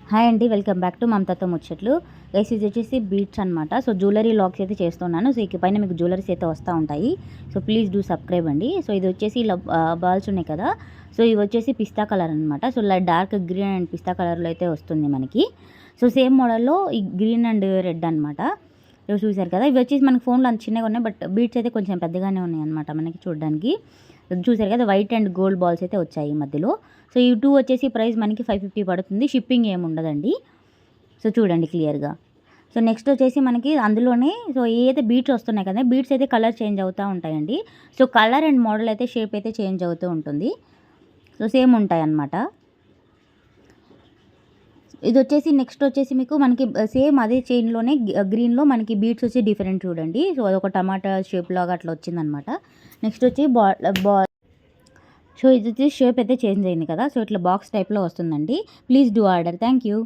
Hi అండి, welcome back to మమతాతో ముచ్చట్లు. Guys ఇది వచ్చేసి బీట్స్ అనమాట. సో జ్యువెలరీ లాక్స్ అయితే చేస్తున్నాను. సో ఇక పైన మీకు జ్యువెలరీస్ అయితే వస్తూ ఉంటాయి. సో ప్లీజ్ డూ సబ్స్క్రైబ్ అండి. సో ఇది వచ్చేసి ఇలా బాల్స్ ఉన్నాయి కదా. సో ఇవి వచ్చేసి పిస్తా కలర్ అనమాట. సో డార్క్ గ్రీన్ అండ్ పిస్తా కలర్లో అయితే వస్తుంది మనకి. సో సేమ్ మోడల్లో ఈ గ్రీన్ అండ్ రెడ్ అనమాట. ఇవి చూసారు కదా. ఇవి వచ్చేసి మనకి ఫోన్లో అంత చిన్నగా ఉన్నాయి, బట్ బీట్స్ అయితే కొంచెం పెద్దగానే ఉన్నాయి అనమాట మనకి చూడడానికి. చూసారు కదా, వైట్ అండ్ గోల్డ్ బాల్స్ అయితే వచ్చాయి ఈ మధ్యలో. సో ఈ టూ వచ్చేసి ప్రైస్ మనకి 550 పడుతుంది. షిప్పింగ్ ఏమి ఉండదండి. సో చూడండి క్లియర్గా. సో నెక్స్ట్ వచ్చేసి మనకి అందులోనే సో ఏదైతే బీట్స్ వస్తున్నాయి కదా, బీట్స్ అయితే కలర్ చేంజ్ అవుతూ ఉంటాయండి. సో కలర్ అండ్ మోడల్ అయితే షేప్ అయితే చేంజ్ అవుతూ ఉంటుంది. సో సేమ్ ఉంటాయి అన్నమాట. ఇది వచ్చేసి నెక్స్ట్ వచ్చేసి మీకు మనకి సేమ్ అదే చైన్లోనే గ్రీన్లో మనకి బీట్స్ వచ్చి డిఫరెంట్ చూడండి. సో అదొక టమాటా షేప్ లాగా అట్లా వచ్చిందనమాట. నెక్స్ట్ వచ్చి సో ఇది వచ్చి షేప్ అయితే చేంజ్ అయింది కదా. సో ఇట్లా బాక్స్ టైప్లో వస్తుందండి. Please do order. Thank you.